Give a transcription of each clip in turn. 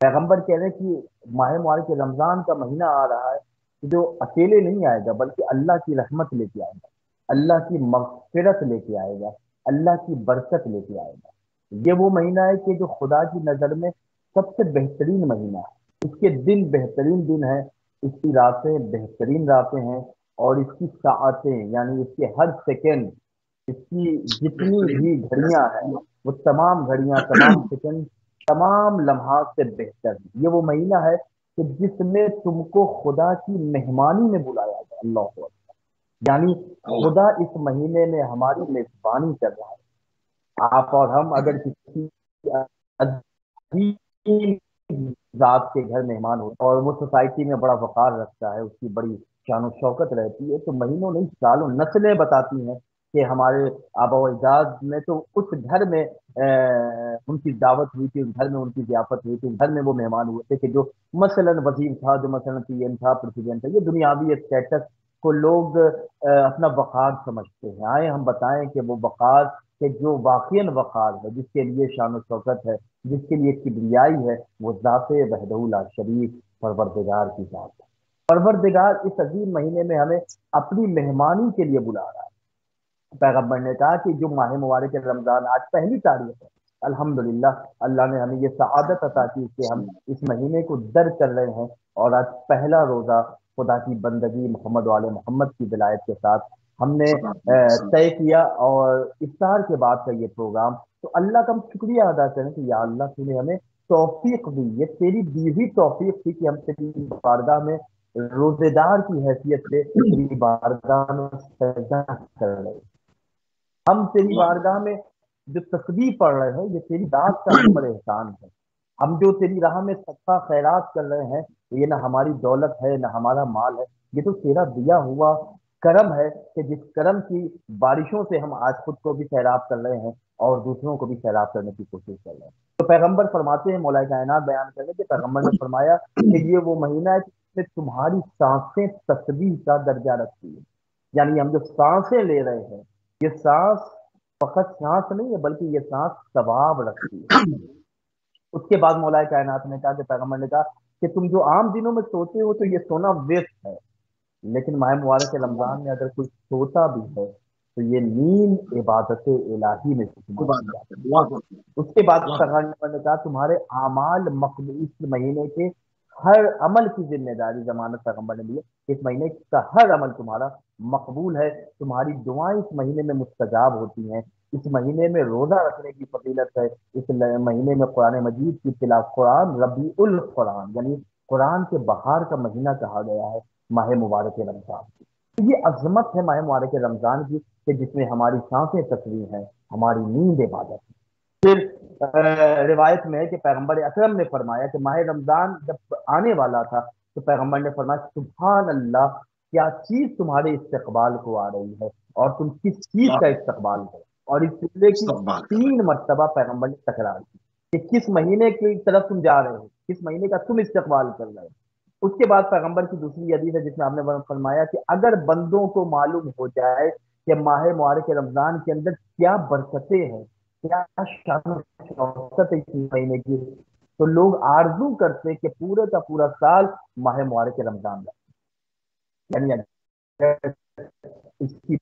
پیغمبر کہہ رہے ہیں کہ ماہ مبارک رمضان کا مہینہ آ رہا ہے کہ جو اکیلے نہیں آئے گا بلکہ اللہ کی رحمت لے کے آئے گا، اللہ کی مغفرت لے کے آئے گا، اللہ کی برکت لے کے آئے گا۔ یہ وہ مہینہ ہے کہ جو خدا کی نظر میں سب سے بہترین مہینہ ہے، اس کے دن بہترین دن ہیں، اس کی راتیں بہترین راتیں ہیں، اور اس کی ساعتیں یعنی اس کے ہر سیکنڈ، اس کی جتنی بہترین، بھی گھڑیاں ہیں وہ تمام گھڑیاں، تمام سیکنڈ، تمام لمحات سے بہتر ہے۔ یہ وہ مہینہ ہے کہ جس میں تم کو خدا کی مہمانی میں بلایا گیا، اللہ اکبر، یعنی اللہ، خدا اس مہینے میں ہماری میزبانی کر رہا ہے۔ آپ اور ہم اگر کسی عظیم ذات کے گھر مہمان ہو اور وہ سوسائٹی میں بڑا وقار رکھتا ہے، اس کی بڑی شان و شوکت رہتی ہے، تو مہینوں نہیں سالوں نسلیں بتاتی ہیں کہ ہمارے آبا و اجداد میں تو اس گھر میں ان کی دعوت ہوئی تھی، اس گھر میں ان کی ضیافت ہوئی تھی، اس گھر میں وہ مہمان ہوئے تھے کہ جو مثلاً وزیر تھا، جو مثلاً پی ایم تھا، پریزیڈنٹ تھا۔ یہ دنیاوی اسٹیٹس کو لوگ اپنا وقار سمجھتے ہیں۔ آئے ہم بتائیں کہ وہ وقار کہ جو واقعاً وقار ہے، جس کے لیے شان و شوکت ہے، جس کے لیے کبریائی ہے، وہ ذات وحدہ لا شریک پروردگار کی ذات ہے۔ پروردگار اس عظیم مہینے میں ہمیں اپنی مہمانی کے لیے بلا رہا ہے۔ پیغمبر نے کہا کہ جو ماہ مبارک رمضان آج پہلی تاریخ ہے، الحمدللہ اللہ نے ہمیں یہ سعادت عطا کی کہ ہم اس مہینے کو در کر رہے ہیں، اور آج پہلا روزہ خدا کی بندگی محمد وال محمد کی ولایت کے ساتھ ہم نے طے کیا، اور افطار کے بعد کا یہ پروگرام، تو اللہ کا ہم شکریہ ادا کریں کہ یا اللہ تو نے ہمیں توفیق دی، یہ تیری دی ہوئی توفیق تھی کہ ہم تیری بارگاہ میں روزے دار کی حیثیت سے تیری بارگاہ میں سجدہ کر رہے ہیں۔ ہم تیری بارگاہ میں جو تسبیح پڑھ رہے ہیں، یہ تیری ذات کا ہم پر احسان ہے۔ ہم جو تیری راہ میں صدقہ خیرات کر رہے ہیں، یہ نہ ہماری دولت ہے نہ ہمارا مال ہے، یہ تو تیرا دیا ہوا کرم ہے کہ جس کرم کی بارشوں سے ہم آج خود کو بھی سیراب کر رہے ہیں اور دوسروں کو بھی سیراب کرنے کی کوشش کر رہے ہیں۔ تو پیغمبر فرماتے ہیں، مولا کائنات بیان کرنے کے پیغمبر نے فرمایا کہ یہ وہ مہینہ ہے جس میں تمہاری سانسیں تسبیح کا درجہ رکھتی ہے، یعنی ہم جو سانسیں لے رہے ہیں، یہ سانس فقط سانس نہیں ہے بلکہ یہ سانس ثواب رکھتی ہے۔ اس کے بعد مولا کائنات نے کہا کہ پیغمبر نے کہا کہ تم جو عام دنوں میں سوتے ہو تو یہ سونا ویسٹ ہے، لیکن ماہ مبارک رمضان میں اگر کوئی سوتا بھی ہے تو یہ نیند عبادت الہی میں شمار کی جاتی ہے۔ اس کے بعد پیغمبر نے کہا تمہارے اعمال مقبول، اس مہینے کے ہر عمل کی ذمہ داری ضمانت پیغمبر نے دی ہے، اس مہینے کا ہر عمل تمہارا مقبول ہے، تمہاری دعائیں اس مہینے میں مستجاب ہوتی ہیں۔ اس مہینے میں روزہ رکھنے کی فضیلت ہے، اس مہینے میں قرآن مجید کی تلاوت، قرآن ربیع القرآن یعنی قرآن کے بہار کا مہینہ کہا گیا ہے ماہ مبارک رمضان کی۔ تو یہ عظمت ہے ماہ مبارک رمضان کی کہ جس میں ہماری سانسیں تصویر ہیں، ہماری نیند عبادت ہے۔ پھر روایت میں ہے کہ پیغمبر اکرم نے فرمایا کہ ماہ رمضان جب آنے والا تھا تو پیغمبر نے فرمایا سبحان اللہ، کیا چیز تمہارے استقبال کو آ رہی ہے اور تم کس چیز کا استقبال کرو، اور اس جملے کی استقبال کر رہے 3 مرتبہ پیغمبر نے تکرار کی کہ کس مہینے کی طرف تم جا رہے ہو، کس مہینے کا تم استقبال کر رہے ہو۔ اس کے بعد پیغمبر کی دوسری حدیث ہے جس میں آپ نے فرمایا کہ اگر بندوں کو معلوم ہو جائے کہ ماہ مبارک رمضان کے اندر کیا برکتیں ہیں، کیا شان و شوکت ہے اس مہینے کی، تو لوگ آرزو کرتے کہ پورے کا پورا سال ماہ مبارک رمضان رہے، یعنی اگر اس کی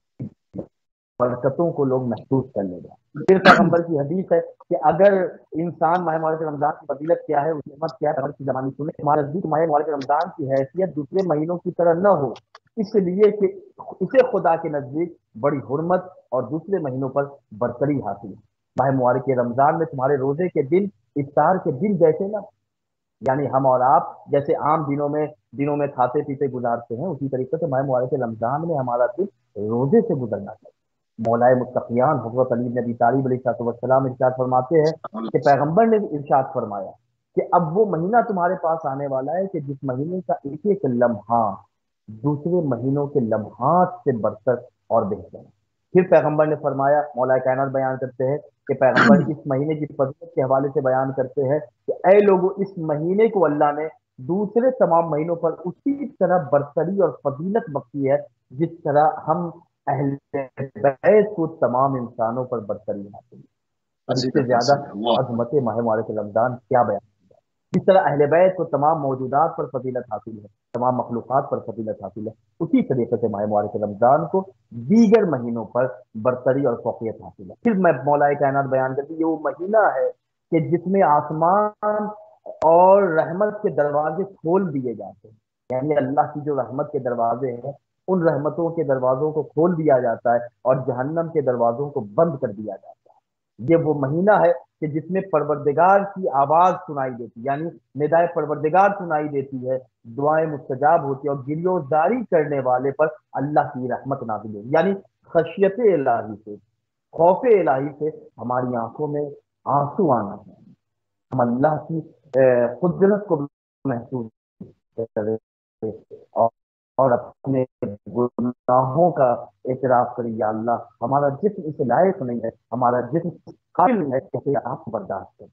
برکتوں کو لوگ محسوس کر لے گا۔ پھر پیغمبر کی حدیث ہے کہ اگر انسان ماہ مبارک رمضان کی فضیلت کیا ہے، اس نعمت کیا ہے، پیغمبر کی زبانی سنیں، ہمارے نزدیک ماہ مبارک رمضان کی حیثیت دوسرے مہینوں کی طرح نہ ہو، اس لیے کہ اسے خدا کے نزدیک بڑی حرمت اور دوسرے مہینوں پر برتری حاصل ہے۔ ماہ مبارک رمضان میں تمہارے روزے کے دن افطار کے دن جیسے نہ، یعنی ہم اور آپ جیسے عام دنوں میں کھاتے پیتے گزارتے ہیں، اسی طریقے سے ماہ مبارک رمضان میں ہمارا دن روزے سے گزرنا چاہیے۔ مولائے متقیان حضرت علی بن ابی طالب علیہ السلام ارشاد فرماتے ہیں کہ پیغمبر نے ارشاد فرمایا کہ اب وہ مہینہ تمہارے پاس آنے والا ہے کہ جس مہینے کا ایک ایک لمحہ دوسرے مہینوں کے لمحات سے برتر اور بہتر ہے۔ پھر پیغمبر نے فرمایا، مولا کائنات بیان کرتے ہیں کہ پیغمبر اس مہینے کی فضیلت کے حوالے سے بیان کرتے ہیں کہ اے لوگوں، اس مہینے کو اللہ نے دوسرے تمام مہینوں پر اسی طرح برتری اور فضیلت بخشی ہے جس طرح ہم اہل بیت کو تمام انسانوں پر برتری حاصل ہے۔ اور اس سے فضیلت زیادہ حاصل ہے۔ اللہ عظمت ماہ مبارک رمضان کیا بیان جس طرح اہل بیت کو تمام موجودات پر فضیلت حاصل ہے، تمام مخلوقات پر فضیلت حاصل ہے، اسی طریقے سے ماہ مبارک رمضان کو دیگر مہینوں پر برتری اور فوقیت حاصل ہے۔ پھر میں مولا کائنات بیان کرتی یہ وہ مہینہ ہے کہ جس میں آسمان اور رحمت کے دروازے کھول دیے جاتے ہیں، یعنی اللہ کی جو رحمت کے دروازے ہیں ان رحمتوں کے دروازوں کو کھول دیا جاتا ہے اور جہنم کے دروازوں کو بند کر دیا جاتا ہے۔ یہ وہ مہینہ ہے کہ جس میں پروردگار کی آواز سنائی دیتی، یعنی ندائے پروردگار سنائی دیتی ہے، دعائیں مستجاب ہوتی ہیں اور گریو زاری کرنے والے پر اللہ کی رحمت نازل ہوتی، یعنی خشیت الہی سے، خوف الہی سے ہماری آنکھوں میں آنسو آنا ہے، ہم اللہ کی قدرت کو محسوس کریں اور اور اپنے گناہوں کا اعتراف کریں، یا اللہ ہمارا جسم اس لائق نہیں ہے، ہمارا جسم قابل نہیں ہے کہ آپ برداشت کریں۔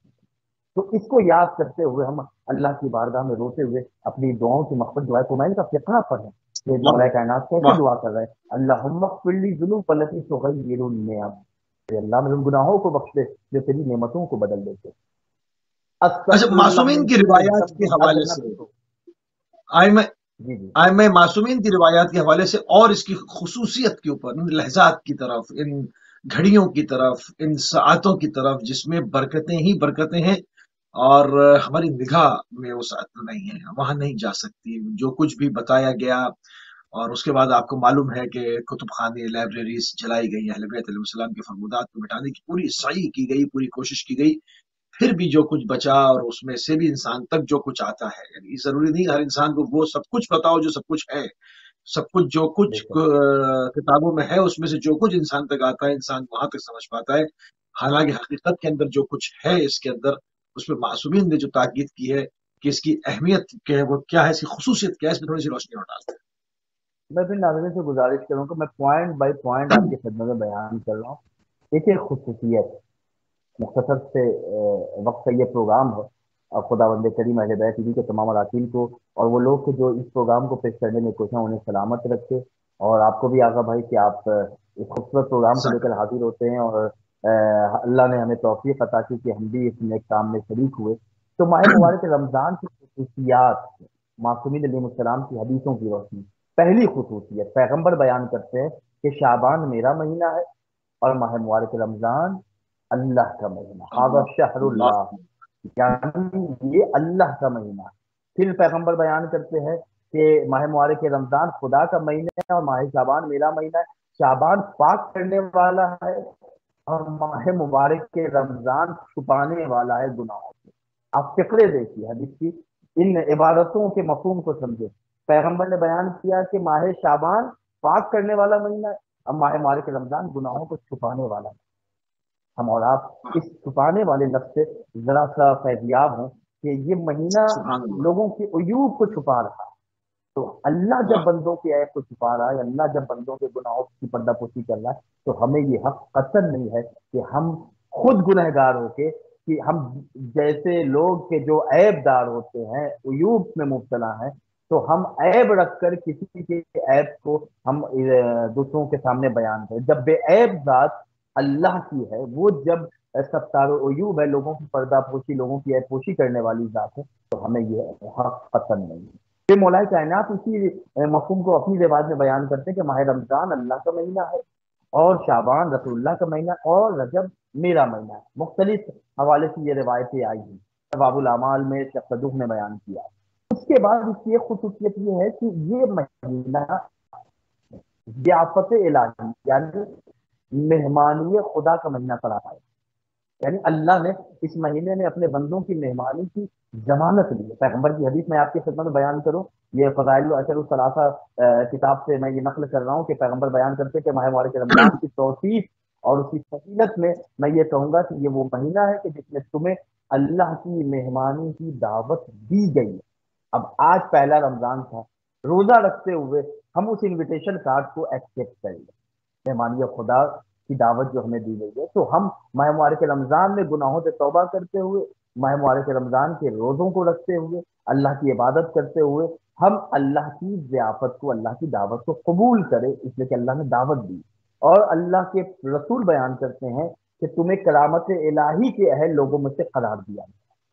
تو اس کو یاد کرتے ہوئے ہم اللہ کی بارگاہ میں روتے ہوئے اپنی دعاؤں کی مغفرت دعائیں قمائل کا فقہ پڑھیں کہ واہ مولا کائنات کیسے واہ دعا کر رہے ہیں، اللہم اغفر لی ذنوب التی تغیر النعم، کہ اللہ میرے ان گناہوں کو بخش دے جو تیری نعمتوں کو بدل دیتے۔ اچھا، استغفر اللہ معصومین من کی کل روایات ذنب، کے یاد حوالے رکھنا سے پھر تو آئے میں جی جی آئے میں معصومین کی روایات کے حوالے سے اور اس کی خصوصیت کے اوپر، ان لہجات کی طرف، ان گھڑیوں کی طرف، ان ساعتوں کی طرف جس میں برکتیں ہی برکتیں ہیں، اور ہماری نگاہ میں وہ ساعت نہیں ہے، وہاں نہیں جا سکتی جو کچھ بھی بتایا گیا۔ اور اس کے بعد آپ کو معلوم ہے کہ کتب خانے، لائبریریز جلائی گئی، اہل بیت علیہ السلام کے فرمودات کو مٹانے کی پوری سعی کی گئی، پوری کوشش کی گئی، پھر بھی جو کچھ بچا اور اس میں سے بھی انسان تک جو کچھ آتا ہے، یعنی ضروری نہیں ہر انسان کو وہ سب کچھ پتا ہو جو سب کچھ ہے، سب کچھ جو بے کچھ شک کتابوں میں ہے اس میں سے جو کچھ انسان تک آتا ہے انسان وہاں تک سمجھ پاتا ہے۔ حالانکہ حقیقت کے اندر جو کچھ ہے اس کے اندر، اس پہ معصومین نے جو تاکید کی ہے کہ اس کی اہمیت کیا ہے، وہ کیا ہے، اس کی خصوصیت کیا ہے، اس میں تھوڑی سی روشنی اور ڈالتے میں پھر ناظرین سے گزارش کروں کہ میں پوائنٹ بائی پوائنٹ آپ کی خدمت میں بیان کر رہا ہوں۔ دیکھیے خصوصیت مختصر سے وقت کا یہ پروگرام ہے، اور خدا بند کریم اہل بیت ٹی وی کے تمام اراکین کو اور وہ لوگ جو اس پروگرام کو پیش کرنے میں کوشاں انہیں سلامت رکھے، اور آپ کو بھی آغا بھائی کہ آپ اس خوبصورت پروگرام کو لے کر حاضر ہوتے ہیں، اور اللہ نے ہمیں توفیق عطا کی کہ ہم بھی اس نیک کام میں شریک ہوئے۔ تو ماہ مبارک رمضان کی خصوصیات معصومین علیہ السلام کی حدیثوں کی روشنی، پہلی خصوصیت پیغمبر بیان کرتے ہیں کہ شعبان میرا مہینہ ہے اور ماہ مبارک رمضان اللہ کا مہینہ، ہذا شہر اللہ اللہ، یعنی یہ اللہ کا مہینہ۔ پھر پیغمبر بیان کرتے ہیں کہ ماہ مبارک رمضان خدا کا مہینہ ہے اور ماہ شعبان میرا مہینہ ہے، شعبان پاک کرنے والا ہے اور ماہ مبارک کے رمضان چھپانے والا ہے گناہوں سے۔ آپ فکرے دیکھیے حدیث کی، ان عبادتوں کے مفہوم کو سمجھے۔ پیغمبر نے بیان کیا کہ ماہ شعبان پاک کرنے والا مہینہ ہے اور ماہ مبارک رمضان گناہوں کو چھپانے والا ہے۔ ہم اور آپ اس چھپانے والے لفظ سے ذرا سا فیضیاب ہوں کہ یہ مہینہ سبحان اللہ، لوگوں کے عیوب کو چھپا رہا ہے۔ تو اللہ جب واہ بندوں کے عیب کو چھپا رہا ہے، اللہ جب بندوں کے گناہوں کی پردہ پوشی کر رہا ہے، تو ہمیں یہ حق قطعاً نہیں ہے کہ ہم خود گنہگار ہو کے، کہ ہم جیسے لوگ کے جو عیب دار ہوتے ہیں، عیوب میں مبتلا ہیں، تو ہم عیب رکھ کر کسی کے عیب کو ہم دوسروں کے سامنے بیان کریں، جب بے عیب ذات اللہ کی ہے، وہ جب ستار و عیوب ہے، لوگوں کی پردہ پوشی، لوگوں کی عیب پوشی کرنے والی ذات ہے، تو ہمیں یہ حق قطعاً نہیں ہے۔ پھر مولا کائنات اسی مفہوم کو اپنی روایت میں بیان کرتے ہیں کہ ماہ رمضان اللہ کا مہینہ ہے اور شعبان رسول اللہ کا مہینہ اور رجب میرا مہینہ ہے۔ مختلف حوالے سے یہ روایتیں آئی ہیں، ثواب الاعمال میں شیخ صدوق نے بیان کیا۔ اس کے بعد اس کی ایک خصوصیت یہ ہے کہ یہ مہینہ ضیافت الہی، یعنی مہمانی خدا کا مہینہ قرار ہے، یعنی اللہ نے اس مہینے میں اپنے بندوں کی مہمانی کی ضمانت لی ہے۔ پیغمبر کی حدیث میں آپ کی خدمت میں بیان کروں، یہ فضائل العشر الثلاثہ کتاب سے میں یہ نقل کر رہا ہوں کہ پیغمبر بیان کرتے کہ ماہ مبارک رمضان کی توصیف اور اس کی فضیلت میں یہ کہوں گا کہ یہ وہ مہینہ ہے کہ جس میں تمہیں اللہ کی مہمانی کی دعوت دی گئی ہے۔ اب آج پہلا رمضان تھا، روزہ رکھتے ہوئے ہم اس انویٹیشن کارڈ کو ایکسیپٹ کریں گے، مہمانی خدا کی دعوت جو ہمیں دی گئی ہے، تو ہم ماہ مبارک رمضان میں گناہوں سے توبہ کرتے ہوئے، ماہ مبارک رمضان کے روزوں کو رکھتے ہوئے، اللہ کی عبادت کرتے ہوئے، ہم اللہ کی ضیافت کو، اللہ کی دعوت کو قبول کریں، اس لیے کہ اللہ نے دعوت دی۔ اور اللہ کے رسول بیان کرتے ہیں کہ تمہیں کرامت الہی کے اہل لوگوں میں سے قرار دیا،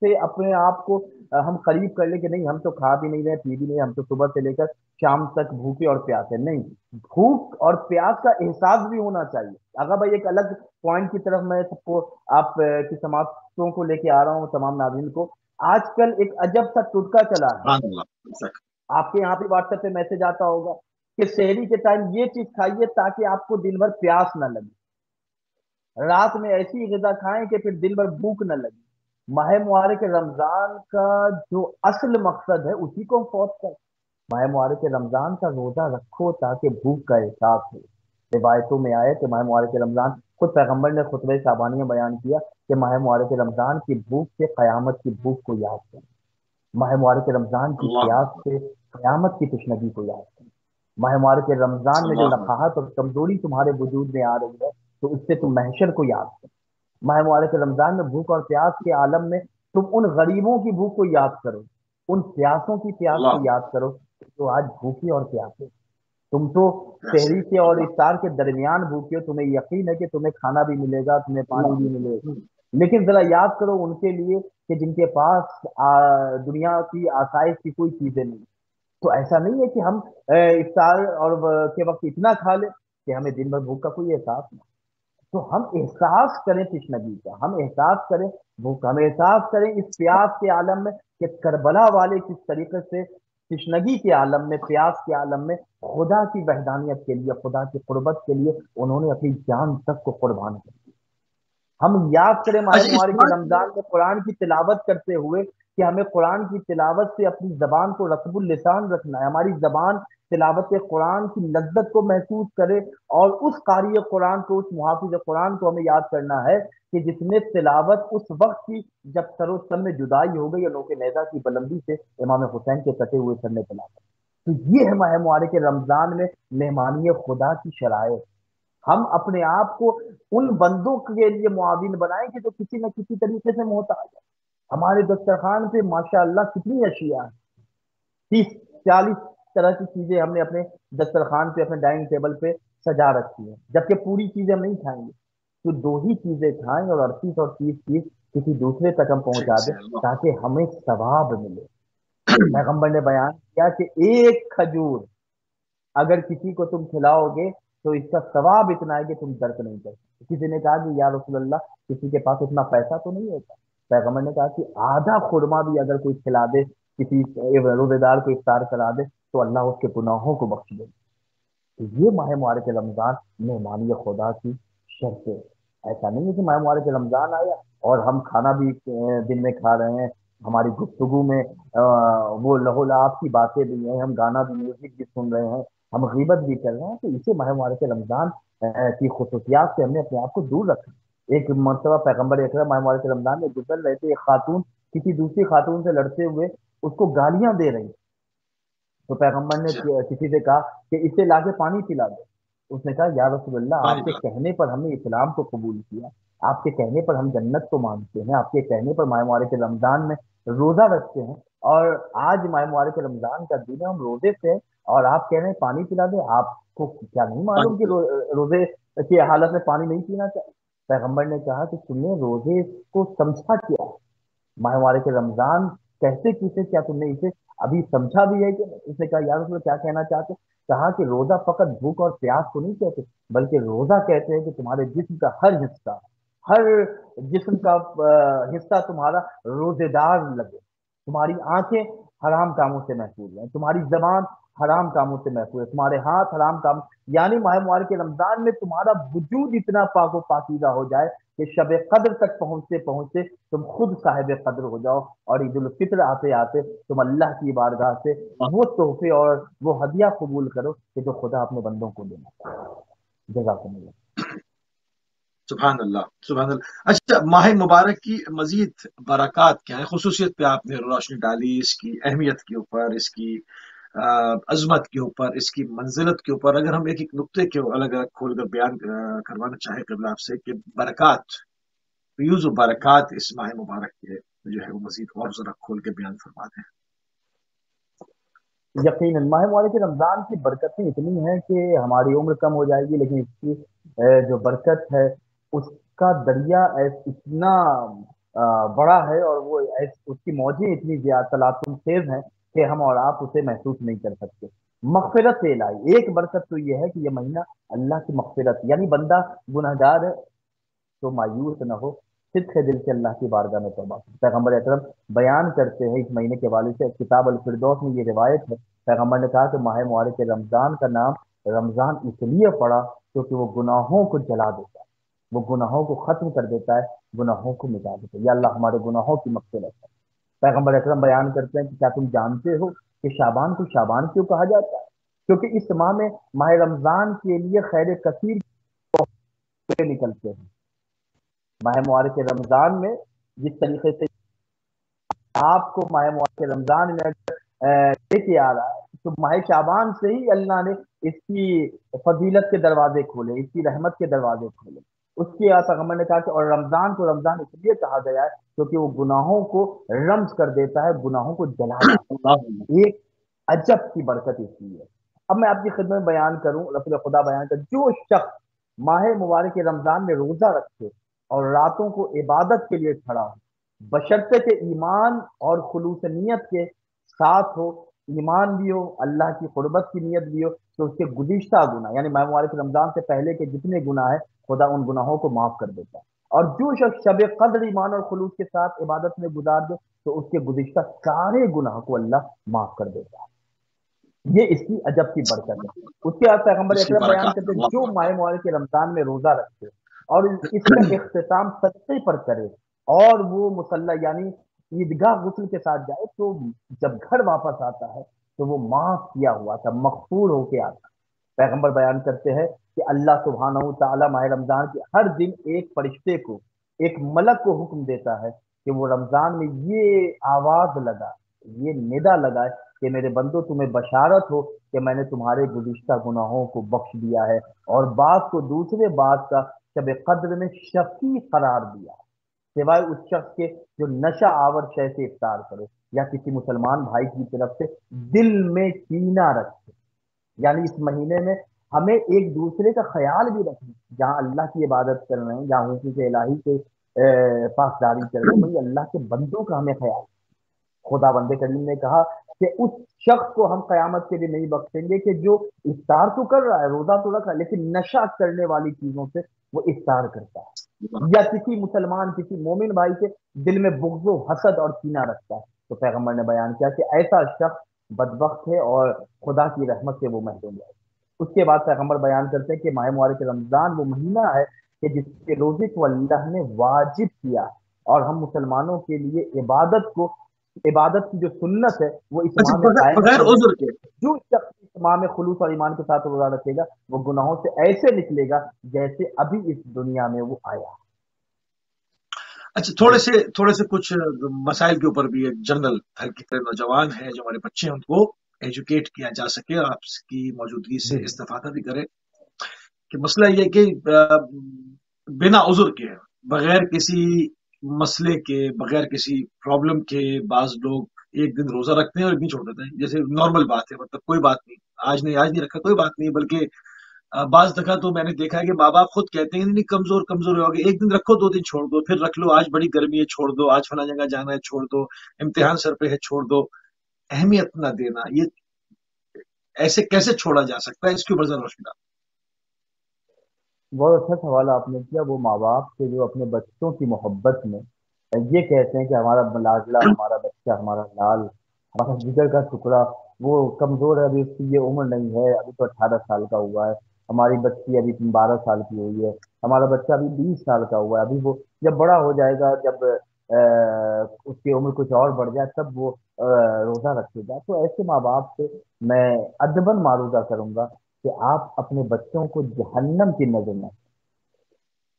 سے اپنے آپ کو ہم قریب کر لیں کہ نہیں ہم تو کھا بھی نہیں رہے پی بھی نہیں، ہم تو صبح سے لے کر شام تک بھوکے اور پیاسے نہیں. بھوک اور پیاس کا احساس بھی ہونا چاہیے. اگر بھائی ایک الگ پوائنٹ کی طرف میں سب کو آپ کی سماعتوں کو لے کے آ رہا ہوں تمام ناظرین کو. آج کل ایک عجب سا ٹوٹکا چلا ہے، سبحان اللہ. آپ کے یہاں پہ واٹس ایپ پہ میسج آتا ہوگا کہ شہری کے ٹائم یہ چیز کھائیے تاکہ آپ کو دن بھر پیاس نہ لگے، رات میں ایسی غذا کھائیں کہ پھر دن بھر بھوک نہ لگے. ماہ مبارک رمضان کا جو اصل مقصد ہے اسی کو ہم فوت کریں. ماہ مبارک رمضان کا روزہ رکھو تاکہ بھوک کا احساس ہو. روایتوں میں آئے کہ ماہ مبارک رمضان، خود پیغمبر نے خطبہ شعبانیہ بیان کیا کہ ماہ مبارک رمضان کی بھوک سے قیامت کی بھوک کو یاد کریں، ماہ مبارک رمضان کی اللہ پیاس سے قیامت کی تشنگی کو یاد کریں. ماہ مبارک رمضان میں جو اللہ لقاحت اور کمزوری تمہارے وجود میں آ رہی ہے تو اس سے تم محشر کو یاد کرو. ماہ مبارک رمضان میں بھوک اور پیاس کے عالم میں تم ان غریبوں کی بھوک کو یاد کرو، ان پیاسوں کی پیاس کو اللہ. یاد کرو جو آج بھوکی اور پیاسے. تم تو ایسے شہری کے اور اللہ. افطار کے درمیان بھوکے ہو، تمہیں یقین ہے کہ تمہیں کھانا بھی ملے گا، تمہیں پانی بھی ملے گا، اللہ. لیکن ذرا یاد کرو ان کے لیے کہ جن کے پاس دنیا کی آسائش کی کوئی چیزیں نہیں. تو ایسا نہیں ہے کہ ہم افطار اور کے وقت اتنا کھا لیں کہ ہمیں دن بھر بھوک کا کوئی احساس نہ. تو ہم احساس کریں تشنگی کا، ہم احساس کریں بھوک کا، ہم احساس کریں اس پیاس کے عالم میں کہ کربلا والے کس طریقے سے تشنگی کے عالم میں، پیاس کے عالم میں خدا کی وحدانیت کے لیے، خدا کی قربت کے لیے انہوں نے اپنی جان تک کو قربان کر دیا. ہم یاد کریں ماہ اچھا، اس مبارک بات میں رمضان میں قرآن کی تلاوت کرتے ہوئے کہ ہمیں قرآن کی تلاوت سے اپنی زبان کو رطب اللسان رکھنا ہے، ہماری زبان تلاوت قرآن کی لذت کو محسوس کرے، اور اس قاری قرآن کو، اس محافظ قرآن کو ہمیں یاد کرنا ہے کہ جس نے تلاوت اس وقت کی جب سر و سر میں جدائی ہو گئی، نوک نیزہ کی بلندی سے امام حسین کے کٹے ہوئے سر نے تلاوت. تو یہ ہے ماہ مبارک رمضان میں مہمانی خدا کی شرائط. ہم اپنے آپ کو ان بندوں کے لیے معاون بنائیں کہ جو کسی نہ کسی طریقے سے محتاج ہے. ہمارے دسترخوان پہ ماشاء اللہ کتنی اشیاء ہیں، 30 40 طرح کی چیزیں ہم نے اپنے دسترخوان پہ، اپنے ڈائننگ ٹیبل پہ سجا رکھی ہیں، جبکہ پوری چیزیں ہم نہیں کھائیں گے. تو 2 ہی چیزیں کھائیں اور 38 اور 30 چیز کسی دوسرے تک ہم سے پہنچا دیں اللہ. تاکہ ہمیں ثواب ملے. پیغمبر نے بیان کیا کہ ایک کھجور اگر کسی کو تم کھلاؤ گے تو اس کا ثواب اتنا ہے کہ تم درک نہیں کر سکتے. کسی نے کہا کہ یا رسول اللہ کسی کے پاس اتنا پیسہ تو نہیں ہوتا. پیغمبر نے کہا کہ آدھا خرما بھی اگر کوئی کھلا دے، کسی روزے دار کو افطار کرا دے تو اللہ اس کے گناہوں کو بخش دے. تو یہ ماہ مبارک رمضان مہمانی خدا کی شرط ہے. ایسا نہیں ہے کہ ماہ مبارک رمضان آیا اور ہم کھانا بھی دن میں کھا رہے ہیں، ہماری گفتگو میں وہ لہو لعاب کی باتیں بھی ہیں، ہم گانا بھی، میوزک بھی سن رہے ہیں، ہم غیبت بھی کر رہے ہیں. تو اسے ماہ مبارک رمضان کی خصوصیات سے ہم نے اپنے آپ کو دور رکھا. ایک مرتبہ پیغمبر اکرم ماہ مبارک رمضان میں گزر رہے تھے، ایک خاتون کسی دوسری خاتون سے لڑتے ہوئے اس کو گالیاں دے رہی. تو پیغمبر نے اچھا، کسی سے کہا کہ اسے لا کے پانی پلا دو. اس نے کہا یا رسول اللہ پانی آپ کے پلا. کہنے پر ہم نے اسلام کو قبول کیا، آپ کے کہنے پر ہم جنت کو مانتے ہیں، آپ کے کہنے پر ماہ مبارک رمضان میں روزہ رکھتے ہیں، اور آج ماہ مبارک رمضان کا دن ہے، ہم روزے سے ہیں، اور آپ کہہ رہے ہیں پانی پلا دیں. آپ کو کیا نہیں پانی معلوم کہ پلا. روزے کی حالت میں پانی نہیں پینا چاہیے؟ پیغمبر نے کہا کہ تم نے روزے کو سمجھا کیا؟ ماہ مبارک رمضان کہتے کسے، کیا تم نے اسے ابھی سمجھا بھی ہے کہ نہیں؟ اس نے کہا یا رسول اللہ کیا کہنا چاہتے؟ کہا کہ روزہ فقط بھوک اور پیاس کو نہیں کہتے، بلکہ روزہ کہتے ہیں کہ تمہارے جسم کا ہر حصہ، ہر جسم کا حصہ تمہارا روزے دار لگے. تمہاری آنکھیں حرام کاموں سے محفوظ ہیں، تمہاری زبان حرام کاموں سے محفوظ ہے، تمہارے ہاتھ حرام کام، یعنی ماہ مبارک رمضان میں تمہارا وجود اتنا پاک و پاکیزہ ہو جائے کہ شب قدر تک پہنچتے پہنچتے تم خود صاحب قدر ہو جاؤ، اور عید الفطر آتے آتے تم اللہ کی بارگاہ سے وہ تحفے اور وہ ہدیہ قبول کرو کہ جو خدا اپنے بندوں کو دینا. جزاکم اللہ. سبحان اللہ، سبحان اللہ. اچھا، ماہ مبارک کی مزید برکات کیا ہے؟ خصوصیت پہ آپ نے روشنی ڈالی، اس کی اہمیت کے اوپر، اس کی عظمت کے اوپر، اس کی منزلت کے اوپر. اگر ہم ایک ایک نقطے کے الگ الگ کھول کر بیان کروانا چاہیں قبل آپ سے کہ برکات، فیوز و برکات اس ماہ مبارک کے جو ہے وہ مزید اور ذرا کھول کے بیان فرما دیں. یقیناً ماہ مبارک رمضان کی برکتیں اتنی ہیں کہ ہماری عمر کم ہو جائے گی، لیکن اس کی جو برکت ہے اس کا دریا اتنا بڑا ہے، اور وہ اس کی موجیں اتنی زیادہ تلاطم خیز ہیں کہ ہم اور آپ اسے محسوس نہیں کر سکتے۔ مغفرت سے الہی ایک برکت تو یہ ہے کہ یہ مہینہ اللہ کی مغفرت، یعنی بندہ گنہگار ہے تو مایوس نہ ہو، صدق دل سے اللہ کی بارگاہ میں توبہ کرے۔ پیغمبر اکرم بیان کرتے ہیں اس مہینے کے حوالے سے، کتاب الفردوس میں یہ روایت ہے، پیغمبر نے کہا کہ ماہ مبارک رمضان کا نام رمضان اس لیے پڑا کیونکہ وہ گناہوں کو جلا دیتا ہے، وہ گناہوں کو ختم کر دیتا ہے، گناہوں کو مٹا دیتا ہے۔ یا اللہ ہمارے گناہوں کی مغفرت ہے۔ پیغمبر اکرم بیان کرتے ہیں کہ کیا تم جانتے ہو کہ شعبان کو شعبان کیوں کہا جاتا ہے؟ کیونکہ اس ماہ میں ماہ رمضان کے لیے خیر کثیر نکلتے ہیں۔ ماہ مبارک رمضان میں جس طریقے سے آپ کو ماہ مبارک رمضان میں لے کے آ رہا ہے، تو ماہ شعبان سے ہی اللہ نے اس کی فضیلت کے دروازے کھولے، اس کی رحمت کے دروازے کھولے۔ اس کے پیغمبر نے کہا کہ اور رمضان کو رمضان اس لیے کہا گیا ہے کیونکہ وہ گناہوں کو رمز کر دیتا ہے، گناہوں کو جلا جاتا ہے۔ ایک عجب کی برکت اس لیے۔ اب میں آپ کی خدمت میں بیان کروں، رسول خدا بیان کر، جو شخص ماہ مبارک رمضان میں روزہ رکھے اور راتوں کو عبادت کے لیے کھڑا ہو، بشرطے کہ ایمان اور خلوص نیت کے ساتھ ہو، ایمان بھی ہو، اللہ کی قربت کی نیت بھی ہو، تو اس کے گزشتہ گناہ یعنی ماہ مبارک رمضان سے پہلے کے جتنے گناہ ہیں خدا ان گناہوں کو معاف کر دیتا ہے۔ اور جو شخص شب قدر ایمان اور خلوص کے ساتھ عبادت میں گزار دے تو اس کے گزشتہ سارے گناہ کو اللہ معاف کر دیتا ہے۔ یہ اس کی عجب کی برکت ہے۔ اس کے بعد پیغمبر اس کی اکرم بیان برکات کرتے ہیں، جو اللہ ماہ مبارک رمضان میں روزہ رکھتے اور اس کا اختتام صدقے پر کرے اور وہ مصلی یعنی عیدگاہ غسل کے ساتھ جائے، تو جب گھر واپس آتا ہے تو وہ معاف کیا ہوا تھا، مغفور ہو کے آتا ہے۔ پیغمبر بیان کرتے ہیں کہ اللہ سبحانہ و تعالیٰ ماہ رمضان کے ہر دن ایک فرشتے کو، ایک ملک کو حکم دیتا ہے کہ وہ رمضان میں یہ آواز لگا، یہ ندا لگائے کہ میرے بندو تمہیں بشارت ہو کہ میں نے تمہارے گزشتہ گناہوں کو بخش دیا ہے، اور بعض کو دوسرے بعض کا شب قدر میں شفیع قرار دیا، سوائے اس شخص کے جو نشہ آور شے سے افطار کرے یا کسی مسلمان بھائی کی طرف سے دل میں کینہ رکھے۔ یعنی اس مہینے میں ہمیں ایک دوسرے کا خیال بھی رکھنا، جہاں اللہ کی عبادت کر رہے ہیں، جہاں حقوق الہی کے پاسداری کر رہے ہیں، وہی اللہ کے بندوں کا ہمیں خیال۔ خدا بند کریم نے کہا کہ اس شخص کو ہم قیامت کے دن نہیں بخشیں گے کہ جو افطار تو کر رہا ہے، روزہ تو رکھا ہے، لیکن نشہ کرنے والی چیزوں سے وہ افطار کرتا ہے، یا کسی مسلمان کسی مومن بھائی کے دل میں بغض و حسد اور کینہ رکھتا ہے، تو پیغمبر نے بیان کیا کہ ایسا شخص بدبخت ہے اور خدا کی رحمت سے وہ محروم ہے۔ اس کے بعد پیغمبر بیان کرتے ہیں کہ ماہ مبارک رمضان وہ مہینہ ہے کہ جس کے روزے کو اللہ نے واجب کیا، اور ہم مسلمانوں کے لیے عبادت کی جو سنت ہے وہ اس ماہ میں قائم بغیر کی گئی۔ عذر کے۔ جو شخص اس ماہ میں خلوص اور ایمان کے ساتھ روزہ رکھے گا وہ گناہوں سے ایسے نکلے گا جیسے ابھی اس دنیا میں وہ آیا۔ اچھا، جی تھوڑے سے کچھ مسائل کے اوپر بھی، ایک جنرل کے نوجوان ہیں جو ہمارے بچے ہیں ان کو ایجوکیٹ کیا جا سکے اور آپ کی موجودگی سے جی استفادہ بھی کرے، کہ مسئلہ یہ کہ بنا عذر کے، بغیر کسی مسئلے کے، بغیر کسی پرابلم کے بعض لوگ ایک دن روزہ رکھتے ہیں اور ایک دن چھوڑ دیتے ہیں، جیسے نارمل بات ہے، مطلب کوئی بات نہیں، آج نہیں رکھا کوئی بات نہیں، بلکہ بعض دفعہ تو میں نے دیکھا ہے کہ ماں باپ خود کہتے ہیں نہیں کمزور ہو گئے، ایک دن رکھو 2 دن چھوڑ دو، پھر رکھ لو، آج بڑی گرمی ہے چھوڑ دو، آج فلاں جگہ جانا ہے چھوڑ دو، امتحان سر پہ ہے چھوڑ دو، اہمیت نہ دینا، یہ ایسے کیسے چھوڑا جا سکتا ہے؟ اس کے اوپر ذرا روشنی ڈالیں۔ بہت اچھا سوال آپ نے کیا۔ وہ ماں باپ سے جو اپنے بچوں کی محبت میں یہ کہتے ہیں کہ ہمارا لاڈلا، ہمارا بچہ، ہمارا لال، ہمارا جگر کا ٹکڑا وہ کمزور ہے، ابھی اس کی یہ عمر نہیں ہے، ابھی تو 18 سال کا ہوا ہے، ہماری بچی ابھی 12 سال کی ہوئی ہے، ہمارا بچہ ابھی 20 سال کا ہوا ہے، ابھی وہ جب بڑا ہو جائے گا، جب اس کی عمر کچھ اور بڑھ جائے تب وہ روزہ رکھے گا۔ تو ایسے ماں باپ سے میں ادباً معروضہ کروں گا کہ آپ اپنے بچوں کو جہنم کی نظر نہ،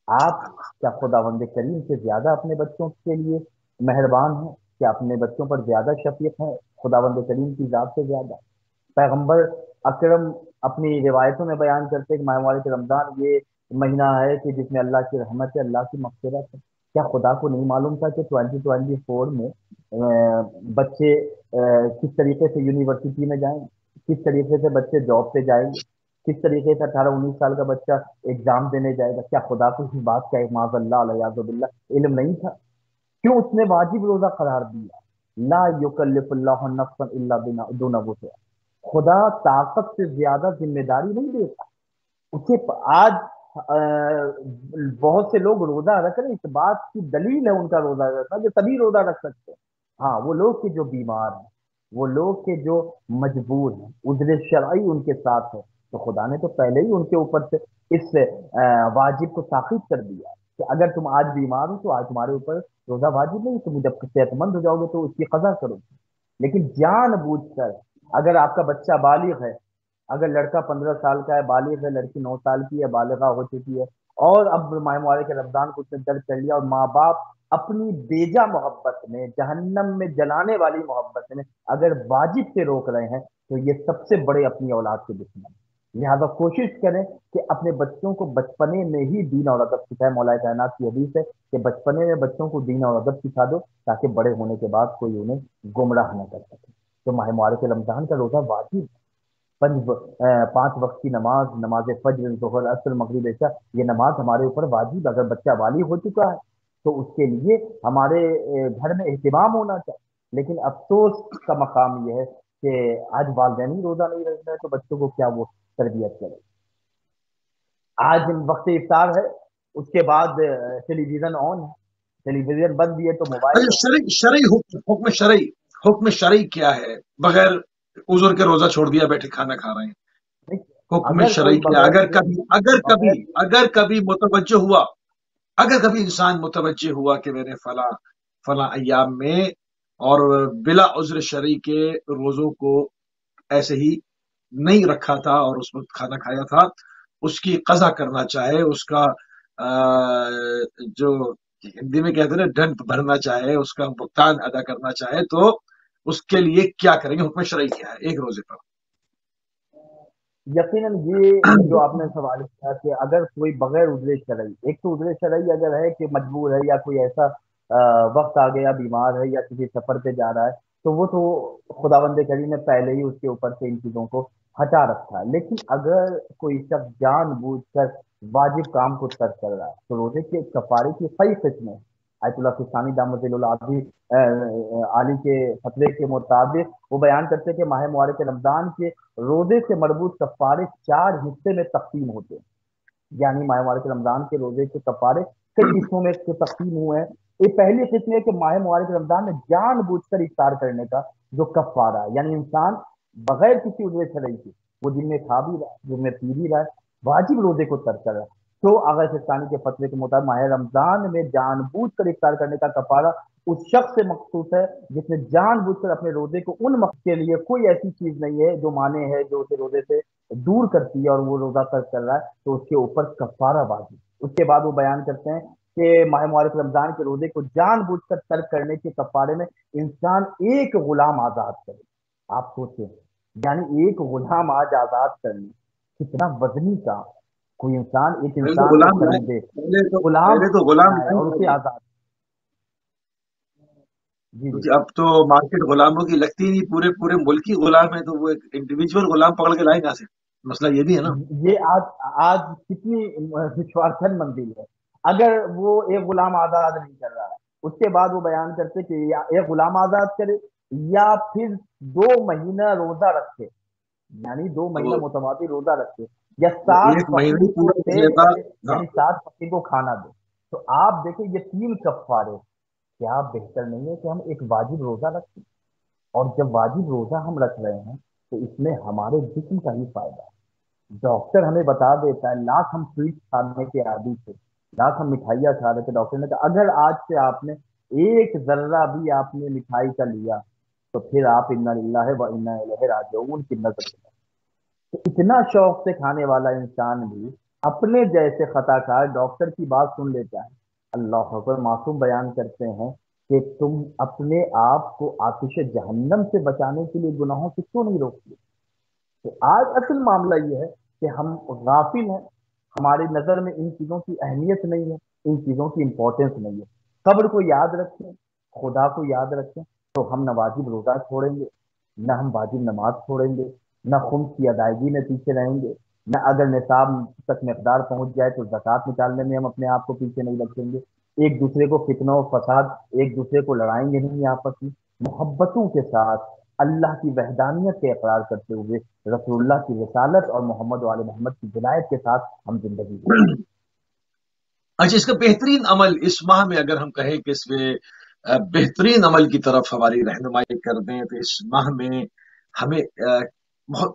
آپ کیا خداوند کریم سے زیادہ اپنے بچوں کے لیے مہربان ہیں؟ کیا اپنے بچوں پر زیادہ شفیق ہیں خداوند کریم کی ذات سے زیادہ؟ پیغمبر اکرم اپنی روایتوں میں بیان کرتے ہیں کہ ماہ مبارک رمضان یہ مہینہ ہے کہ جس میں اللہ کی رحمت ہے، اللہ کی مغفرت ہے۔ کیا خدا کو نہیں معلوم تھا کہ 2024 میں بچے کس طریقے سے یونیورسٹی میں جائیں گے، کس طریقے سے بچے جاب پہ جائیں گے، کس طریقے سے 18 19 سال کا بچہ ایگزام دینے جائے گا؟ کیا خدا کو اس بات کا معاذ اللہ علیہ باللہ علم نہیں تھا؟ کیوں اس نے واجب روزہ قرار دیا؟ لا یکلف اللہ نفسا الا دون وسعها، خدا طاقت سے زیادہ ذمہ داری نہیں دیتا اسے۔ آج بہت سے لوگ روزہ رکھ رہے ہیں، اس بات کی دلیل ہے ان کا روزہ رکھنا کہ سبھی روزہ رکھ سکتے ہیں۔ ہاں وہ لوگ کے جو بیمار ہیں، وہ لوگ کے جو مجبور ہیں، عذر شرعی ان کے ساتھ ہے، تو خدا نے تو پہلے ہی ان کے اوپر سے اس واجب کو ساخت کر دیا کہ اگر تم آج بیمار ہو تو آج تمہارے اوپر روزہ واجب نہیں، تم جب صحت مند ہو جاؤ گے تو اس کی قضا کرو گے۔ لیکن جان بوجھ کر اگر آپ کا بچہ بالغ ہے، اگر لڑکا 15 سال کا ہے بالغ ہے، لڑکی 9 سال کی ہے بالغہ ہو چکی ہے، اور اب ماہ مبارک کے رمضان کو اس نے درج کر لیا، اور ماں باپ اپنی بیجا محبت میں، جہنم میں جلانے والی محبت میں اگر واجب سے روک رہے ہیں، تو یہ سب سے بڑے اپنی اولاد کے دشمن ہیں۔ لہذا کوشش کریں کہ اپنے بچوں کو بچپنے میں ہی دین اور ادب سکھائے۔ مولا کائنات کی حدیث ہے کہ بچپنے میں بچوں کو دین اور ادب سکھا دو تاکہ بڑے ہونے کے بعد کوئی انہیں گمراہ نہ کر سکے۔ تو ماہ مبارک رمضان کا روزہ واجب ہے۔ 5 وقت کی نماز، نماز فجر، ظہر، عصر، مغرب، عشاء، یہ نماز ہمارے اوپر واجب۔ اگر بچہ بالغ ہو چکا ہے تو اس کے لیے ہمارے گھر میں اہتمام ہونا چاہیے۔ لیکن افسوس کا مقام یہ ہے کہ آج والدین ہی روزہ نہیں رکھ رہے، تو بچوں کو کیا وہ تربیت کرے۔ آج وقت افطار ہے، اس کے بعد ٹیلی ویژن آن ہے، ٹیلی ویژن بند بھی ہے تو موبائل اچھا، آن شرعی حکم شرعی کیا ہے؟ بغیر عذر کے روزہ چھوڑ دیا، بیٹھے کھانا کھا رہے ہیں، ہے۔ حکم اگر کوئی شرعی کیا؟ بغیر بغیر اگر کبھی متوجہ ہوا، اگر کبھی انسان متوجہ ہوا کہ میں نے فلاں فلاں ایام میں اور بلا عذر شرعی کے روزوں کو ایسے ہی نہیں رکھا تھا اور اس وقت کھانا کھایا تھا، اس کی قضا کرنا چاہے، اس کا جو ہندی میں کہتے ہیں نا ڈنڈ بھرنا چاہے، اس کا بھگتان ادا کرنا چاہے، تو اس کے لیے کیا کریں گے؟ حکم شرعی کیا ہے ایک روزے پر؟ یقیناً یہ جو آپ نے سوال کیا کہ اگر کوئی بغیر عذر شرعی، ایک تو عذر شرعی اگر ہے کہ مجبور ہے یا کوئی ایسا وقت آ گیا، بیمار ہے یا کسی سفر پہ جا رہا ہے، تو وہ تو خداوند کریم نے پہلے ہی اس کے اوپر سے ان چیزوں کو ہٹا رکھا ہے۔ لیکن اگر کوئی شخص جان بوجھ کر واجب کام کو ترک کر رہا ہے تو روزے کے کفارے کی کئی قسمیں ہیں۔ آیت اللہ سستانی دامت العالی عالی کے فتوے کے مطابق وہ بیان کرتے ہیں کہ ماہ مبارک رمضان کے روزے سے مربوط کفارے 4 حصے میں تقسیم ہوتے ہیں۔ یعنی ماہ مبارک رمضان کے روزے کے کفارے کئی حصوں میں تقسیم ہوئے ہیں۔ یہ پہلی قسم ہے کہ ماہ مبارک رمضان میں جان بوجھ کر افطار کرنے کا جو کفارہ ہے، یعنی انسان بغیر کسی عذر شرعی کے، وہ جن میں کھا بھی رہا ہے، جن میں پی بھی رہا ہے، واجب روزے کو ترک کر رہا ہے، تو آغا سستانی کے فتوے کے مطابق ماہ رمضان میں جان بوجھ کر افطار کرنے کا کفارہ اس شخص سے مخصوص ہے جس نے جان بوجھ کر اپنے روزے کو ان مقصد کے لیے، کوئی ایسی چیز نہیں ہے جو مانے ہے جو اسے روزے سے دور کرتی ہے اور وہ روزہ ترک کر رہا ہے، تو اس کے اوپر کفارہ واجب۔ اس کے بعد وہ بیان کرتے ہیں کہ ماہ مبارک رمضان کے روزے کو جان بوجھ کر ترک کرنے کے کفارے میں انسان ایک غلام آزاد کرے۔ آپ سوچیں، یعنی ایک غلام آج آزاد کرنے کتنا وزنی کام۔ کوئی انسان ایک پہلے تو انسان کو غلام لائے خریدے، پہلے تو غلام پہلے تو غلام بنائے لائے اور اسے پہلے، آزاد۔ جی جی کیونکہ اب تو مارکیٹ غلاموں کی لگتی نہیں، پورے پورے ملک کی غلام ہے، تو وہ ایک انڈیویجول غلام پکڑ کے لائے کہاں سے؟ مسئلہ یہ بھی ہے نا۔ یہ آج آج کتنی وشواسن منزل ہے۔ اگر وہ ایک غلام آزاد نہیں کر رہا ہے، اس کے بعد وہ بیان کرتے کہ یا ایک غلام آزاد کرے یا پھر 2 مہینہ روزہ رکھے، یعنی دو تو مہینہ متواتی روزہ رکھے، یا وہ 60 ایک مہینہ فقیر ہی کو پورا کر فیڈ لیتا۔ کرے، ہاں، یعنی 60 فقیر کو کھانا دے۔ تو آپ دیکھیں یہ 3 کفارے، کیا بہتر نہیں ہے کہ ہم ایک واجب روزہ رکھیں؟ اور جب واجب روزہ ہم رکھ رہے ہیں تو اس میں ہمارے جسم کا ہی فائدہ ہے۔ ڈاکٹر ہمیں بتا دیتا ہے، لاکھ ہم سویٹ کھانے کے عادی تھے، لاکھ ہم مٹھائیاں کھا رہے تھے، ڈاکٹر نے کہا اگر آج سے آپ نے ایک ذرہ بھی آپ نے مٹھائی کا لیا تو پھر آپ انا للہ و انا الیہ راجعون کی نظر میں۔ تو اتنا شوق سے کھانے والا انسان بھی اپنے جیسے خطا کار ڈاکٹر کی بات سن لیتا ہے۔ اللہ اکبر، معصوم بیان کرتے ہیں کہ تم اپنے آپ کو آتش جہنم سے بچانے کے لیے گناہوں سے کیوں نہیں روکتے؟ تو آج اصل معاملہ یہ ہے کہ ہم غافل ہیں، ہماری نظر میں ان چیزوں کی اہمیت نہیں ہے، ان چیزوں کی امپورٹنس نہیں ہے۔ قبر کو یاد رکھیں، خدا کو یاد رکھیں، تو ہم نہ واجب روزہ چھوڑیں گے، نہ ہم واجب نماز چھوڑیں گے، نہ خمس کی ادائیگی میں پیچھے رہیں گے، نہ اگر نصاب تک مقدار پہنچ جائے تو زکوٰۃ نکالنے میں ہم اپنے آپ کو پیچھے نہیں رکھیں گے۔ ایک دوسرے کو فتنہ و فساد، ایک دوسرے کو لڑائیں گے نہیں آپس میں، محبتوں کے ساتھ اللہ کی وحدانیت کے اقرار کرتے ہوئے رسول اللہ کی رسالت اور محمد و آل محمد کی ولایت کے ساتھ ہم زندگی گزاریں۔ اچھا، اس کا بہترین عمل اس ماہ میں اگر ہم کہیں کہ اس میں بہترین عمل کی طرف ہماری رہنمائی کر دیں تو اس ماہ میں ہمیں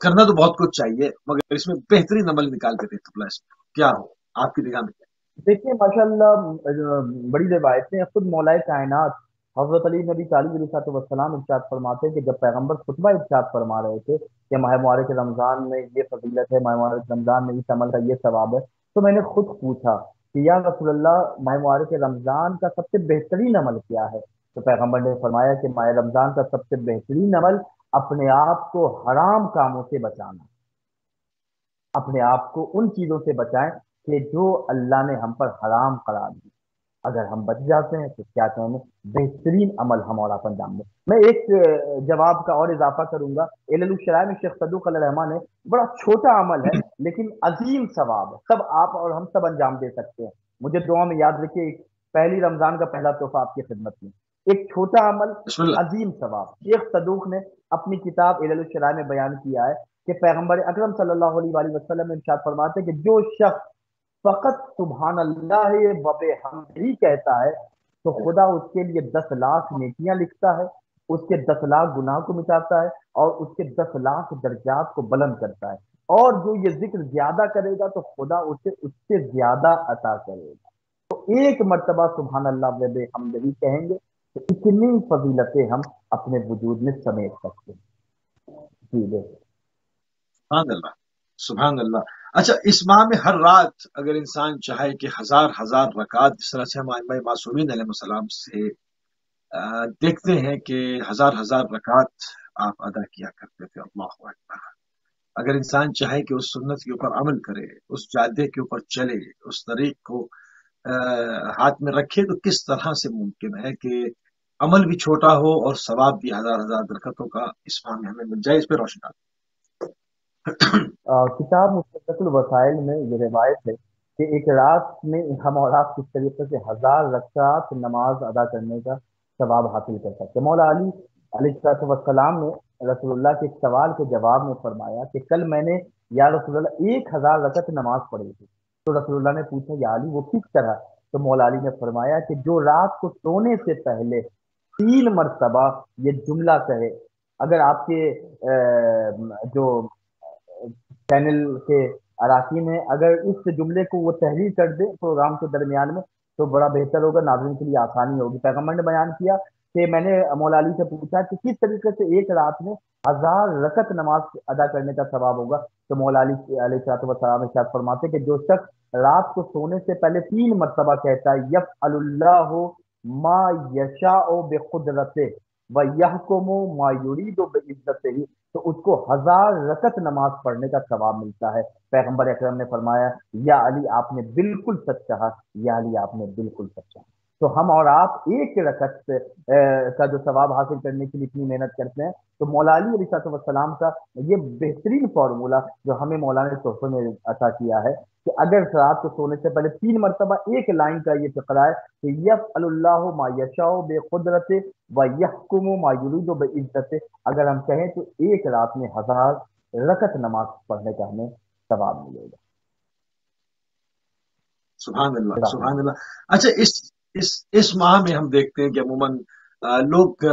کرنا تو بہت کچھ چاہیے، مگر اس میں بہترین عمل نکال کے دیکھ تو کیا ہو آپ کی نگاہ میں؟ دیکھیے ماشاء اللہ بڑی روایتیں خود مولائے کائنات حضرت علی نبی طالب علیہ السلام ارشاد فرماتے ہیں کہ جب پیغمبر خطبہ ارشاد فرما رہے تھے کہ ماہ مبارک رمضان میں یہ فضیلت ہے، ماہ مبارک رمضان میں اس عمل کا یہ ثواب ہے، تو میں نے خود پوچھا کہ یا رسول اللہ ماہ مبارک رمضان کا سب سے بہترین عمل کیا ہے؟ تو پیغمبر نے فرمایا کہ ماہ رمضان کا سب سے بہترین عمل اپنے آپ کو حرام کاموں سے بچانا، اپنے آپ کو ان چیزوں سے بچائیں کہ جو اللہ نے ہم پر حرام قرار دی، اگر ہم بچ جاتے ہیں تو کیا کہنے بہترین عمل ہم اور آپ انجام دیں۔ میں ایک جواب کا اور اضافہ کروں گا، علل الشرائع میں شیخ صدوق علیہ الرحمٰن نے بڑا چھوٹا عمل ہے لیکن عظیم ثواب ہے، سب آپ اور ہم سب انجام دے سکتے ہیں۔ مجھے دعا میں یاد رکھیے، پہلی رمضان کا پہلا تحفہ آپ کی خدمت میں، ایک چھوٹا عمل بسم اللہ۔ عظیم ثواب۔ شیخ صدوق نے اپنی کتاب علل الشرائع میں بیان کیا ہے کہ پیغمبر اکرم صلی اللہ علیہ وآلہ وسلم ارشاد فرماتے ہیں کہ جو شخص فقط سبحان اللہ وبحمدہ ہی کہتا ہے تو خدا اس کے لیے 10 لاکھ نیکیاں لکھتا ہے، اس کے 10 لاکھ گناہ کو مٹاتا ہے اور اس کے 10 لاکھ درجات کو بلند کرتا ہے، اور جو یہ ذکر زیادہ کرے گا تو خدا اسے اس سے زیادہ عطا کرے گا۔ تو ایک مرتبہ سبحان اللہ وبحمدہ ہی کہیں گے تو اتنی فضیلتیں ہم اپنے وجود میں سمیٹ سکتے ہیں۔ جی بالکل۔ سبحان اللہ، سبحان اللہ۔ اچھا، اس ماہ میں ہر رات اگر انسان چاہے کہ ہزار ہزار رکعت، جس طرح سے ہم ائمہ معصومین علیہ السلام سے دیکھتے ہیں کہ ہزار ہزار رکعت آپ ادا کیا کرتے تھے، اللہ اکبر۔ اگر انسان چاہے کہ اس سنت کے اوپر عمل کرے، اس جادے کے اوپر چلے، اس طریق کو ہاتھ میں رکھے، تو کس طرح سے ممکن ہے کہ عمل بھی چھوٹا ہو اور ثواب بھی ہزار ہزار رکعتوں کا اس ماہ میں ہمیں مل جائے؟ اس پہ روشن ڈال۔ کتاب مستقل الوسائل میں یہ روایت ہے کہ ایک رات میں ہم اور آپ کس طریقے سے 1000 رکعت نماز ادا کرنے کا ثواب حاصل کر سکتے ہیں۔ مولا علی علیہ السلام نے رسول اللہ کے ایک سوال کے جواب میں فرمایا کہ کل میں نے یا رسول اللہ 1000 رکعت نماز پڑھی تھی، تو رسول اللہ نے پوچھا یا علی وہ کس طرح؟ تو مولا علی نے فرمایا کہ جو رات کو سونے سے پہلے 3 مرتبہ یہ جملہ کہے۔ اگر آپ کے جو چینل کے اراکین ہیں اگر اس جملے کو وہ تحریر کر دیں پروگرام کے درمیان میں تو بڑا بہتر ہوگا، ناظرین کے لیے آسانی ہوگی۔ پیغمبر نے بیان کیا کہ میں نے مولا علی سے پوچھا کہ کس طریقے سے ایک رات میں 1000 رکعت نماز ادا کرنے کا ثواب ہوگا، تو مولا علی علیہ السلام ارشاد فرماتے کہ جو شخص رات کو سونے سے پہلے 3 مرتبہ کہتا ہے یفعل اللہ ما یشاء بقدرتہ و یحکم ما یرید بعزتہ، تو اس کو 1000 رکعت نماز پڑھنے کا ثواب ملتا ہے۔ پیغمبر اکرم نے فرمایا یا علی آپ نے بالکل سچ کہا، یا علی آپ نے بالکل سچ کہا۔ تو ہم اور آپ ایک رکعت کا جو ثواب حاصل کرنے کے لیے اتنی محنت کرتے ہیں، تو مولا علی علیہ السلام کا یہ بہترین فارمولہ جو ہمیں مولانا نے تحفے میں عطا کیا ہے کہ اگر رات کو سونے سے پہلے 3 مرتبہ ایک لائن کا یہ فقرہ ہے کہ یفعل اللہ ما یشاء بقدرت و یحکم ما یرید بعزت، اگر ہم کہیں تو ایک رات میں 1000 رکعت نماز پڑھنے کا ہمیں ثواب ملے گا۔ سبحان اللہ، سبحان اللہ۔ اچھا، اس ماہ میں ہم دیکھتے ہیں کہ عموماً لوگ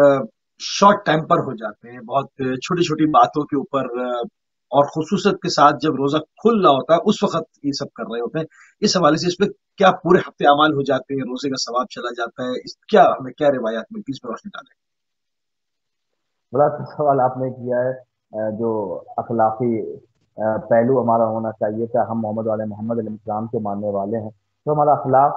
شارٹ ٹیمپر ہو جاتے ہیں، بہت چھوٹی چھوٹی باتوں کے اوپر، اور خصوصیت کے ساتھ جب روزہ کھل رہا ہوتا ہے اس وقت یہ سب کر رہے ہوتے ہیں۔ اس حوالے سے اس پہ کیا پورے ہفتے اعمال ہو جاتے ہیں، روزے کا ثواب چلا جاتا ہے؟ کیا ہمیں کیا روایات ملتی ہے؟ اس پہ روشنی ڈالیں۔ بڑا اچھا سوال آپ نے کیا ہے۔ جو اخلاقی پہلو ہمارا ہونا چاہیے کہ ہم محمد علیہ محمد علیہ السلام کے ماننے والے ہیں، تو ہمارا اخلاق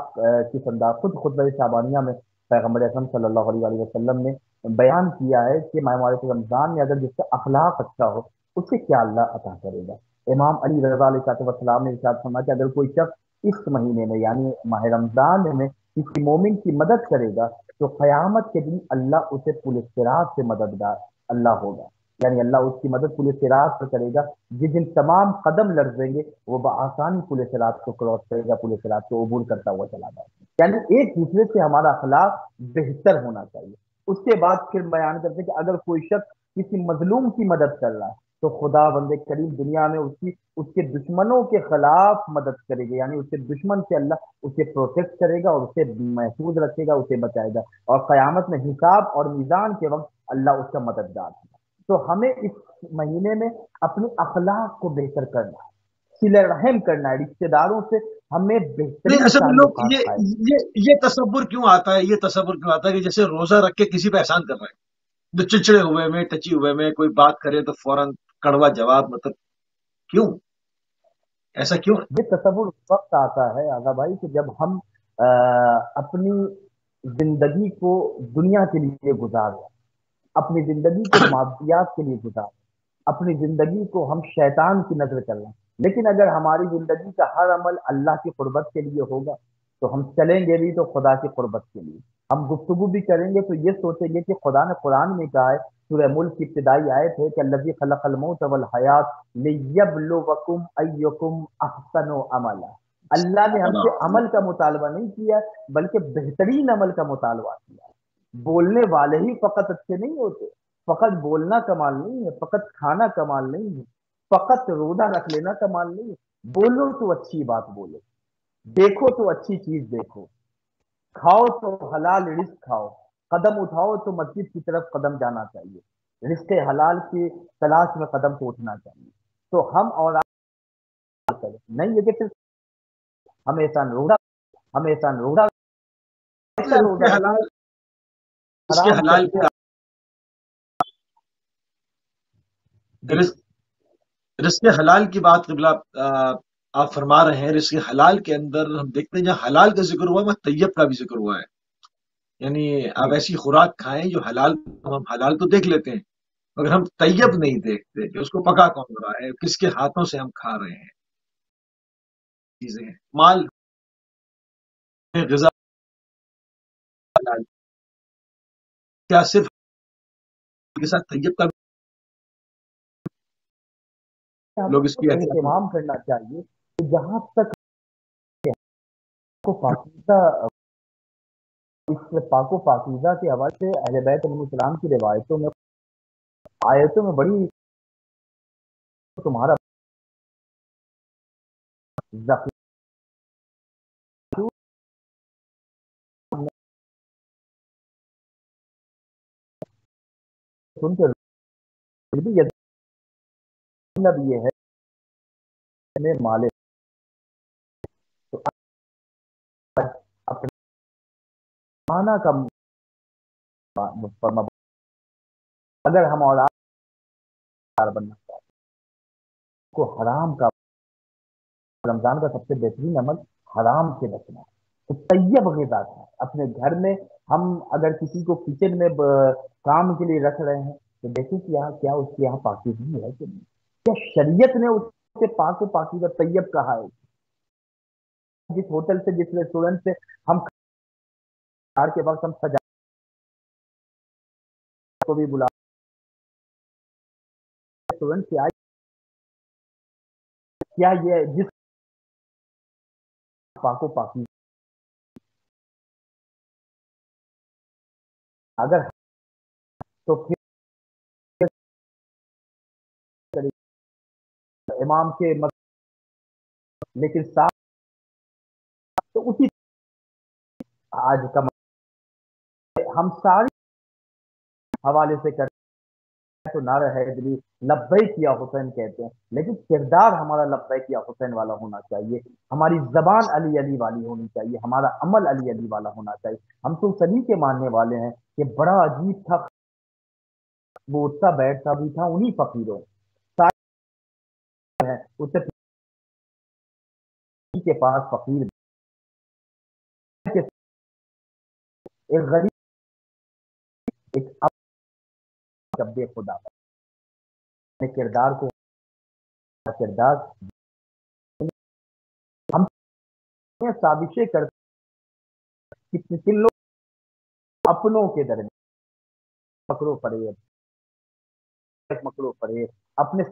کی انداز خود خطبہ شعبانیہ میں پیغمبر اکرم صلی اللہ علیہ وآلہ وسلم نے بیان کیا ہے کہ ماہ مبارک رمضان میں اگر جس کا اخلاق اچھا ہو اسے کیا اللہ عطا کرے گا۔ امام علی رضا علیہ السلام نے ارشاد فرمایا کہ اگر کوئی شخص اس مہینے میں یعنی ماہ رمضان میں کسی مومن کی مدد کرے گا تو قیامت کے دن اللہ اسے پل صراط سے مددگار اللہ ہوگا۔ یعنی اللہ اس کی مدد پل صراط پر کرے گا، جس دن تمام قدم لرزیں گے وہ بآسانی پل صراط کو کراس کرے گا، پل صراط کو عبور کرتا ہوا چلا جائے گا۔ یعنی ایک دوسرے سے ہمارا اخلاق بہتر ہونا چاہیے۔ اس کے بعد پھر بیان کرتے ہیں کہ اگر کوئی شخص کسی مظلوم کی مدد کر رہا ہے تو خدا بند کریم دنیا میں اس کے دشمنوں کے خلاف مدد کرے گا، یعنی اس کے دشمن سے اللہ اسے پروٹیکٹ کرے گا اور اسے محفوظ رکھے گا، اسے بچائے گا، اور قیامت میں حساب اور میزان کے وقت اللہ اس کا مددگار ہے۔ تو ہمیں اس مہینے میں اپنے اخلاق کو بہتر کرنا ہے، صلہ رحم کرنا ہے، رشتے داروں سے ہمیں نہیں، بہترین اصل میں لوگ تعلقات قائم۔ یہ تصور کیوں آتا ہے، یہ تصور کیوں آتا ہے کہ جیسے روزہ رکھ کے کسی پہ احسان کر رہے ہیں، جو چڑچڑے ہوئے میں ٹچی ہوئے میں کوئی بات کرے تو فوراً کڑوا جواب، مطلب کیوں، ایسا کیوں ہے؟ یہ تصور اس وقت آتا ہے آغا بھائی کہ جب ہم اپنی زندگی کو دنیا کے لیے گزار رہے ہیں، اپنی زندگی کو مادیات کے لیے گزار رہے ہیں، اپنی زندگی کو ہم شیطان کی نظر چل رہے ہیں۔ لیکن اگر ہماری زندگی کا ہر عمل اللہ کی قربت کے لیے ہوگا تو ہم چلیں گے بھی تو خدا کی قربت کے لیے، ہم گفتگو بھی کریں گے تو یہ سوچیں گے کہ خدا نے قرآن میں کہا ہے، سورہ ملک کی ابتدائی آیت ہے کہ الذی خلق الموت والحیات لیبلوکم ایکم احسن عملا۔ اللہ نے ہم سے عمل کا مطالبہ نہیں کیا بلکہ بہترین عمل کا مطالبہ کیا۔ بولنے والے ہی فقط اچھے نہیں ہوتے، فقط بولنا کمال نہیں ہے، فقط کھانا کمال نہیں ہے، فقط روزہ رکھ لینا کمال نہیں ہے۔ بولو تو اچھی بات بولو، دیکھو تو اچھی چیز دیکھو، کھاؤ تو حلال رزق کھاؤ، قدم اٹھاؤ تو مسجد کی طرف قدم جانا چاہیے، رزق حلال کی تلاش میں قدم کو اٹھنا چاہیے۔ تو ہم اور آپ کریں نہیں ہے کہ صرف ہمیشہ روزہ ہمیشہ روزہ ایسا رزق روزہ رکھ حلال، رزق حرام حلال کرتے جی رزق رزق حلال کی بات قبلہ آپ فرما رہے ہیں۔ رزق حلال کے اندر ہم دیکھتے ہیں جہاں حلال کا ذکر ہوا ہے طیب کا بھی ذکر ہوا ہے، یعنی آپ جی ایسی خوراک کھائیں جو حلال، ہم حلال تو دیکھ لیتے ہیں مگر ہم طیب جی نہیں دیکھتے کہ اس کو پکا کون رہا ہے، کس کے ہاتھوں سے ہم کھا رہے ہیں چیزیں ہیں۔ مال میں غذا حلال، کیا صرف کے ساتھ طیب کا ہمیں لوگ اس کی خود احتیاط کرتے اہتمام کرنا چاہیے کہ جہاں تک کو پاکیزہ اس پاک و پاکیزہ کے حوالے سے اہل بیت علیہ السلام کی روایتوں میں آیتوں میں بڑی تمہارا ذخیرہ سن کے پھر بھی یہ مطلب یہ ہے کہ مالک تو اپنے مانا کا اگر ہم اور آپ بننا چاہتے ہیں کو حرام کا رمضان کا سب سے بہترین عمل حرام سے بچنا ہے، تو طیب غذا ہے اپنے گھر میں۔ ہم اگر کسی کو کچن میں کام کے لیے رکھ رہے ہیں تو دیکھیں کہ یہاں کیا اس کے یہاں پاکیزگی ہے کہ نہیں، کیا شریعت نے اس سے پاک و پاکیزہ طیب کہا ہے۔ جس ہوٹل سے جس ریسٹورینٹ سے ہم کھار کے وقت ہم سجا کو بھی بلا ریسٹورینٹ سے آئے، کیا یہ جس پاک و پاکیزہ اگر تو پھر امام کے لیکن ساتھ تو اسی آج کا ہم ساری حوالے سے کرتے تو نعرہ حیدری لبیک یا حسین کہتے ہیں، لیکن کردار ہمارا لبیک یا حسین والا ہونا چاہیے، ہماری زبان علی علی والی ہونی چاہیے، ہمارا عمل علی علی والا ہونا چاہیے۔ ہم تو سبھی کے ماننے والے ہیں کہ بڑا عجیب تھا، وہ اٹھتا بیٹھتا بھی تھا انہی فقیروں ہیں اسے کے پاس فقیر ایک غریب ایک شب خدا اپنے کردار کو کردار ہم سازشیں کرتے کہ کن لوگ اپنوں کے درمیان پکڑو پڑے مکروہ فریب، اپنے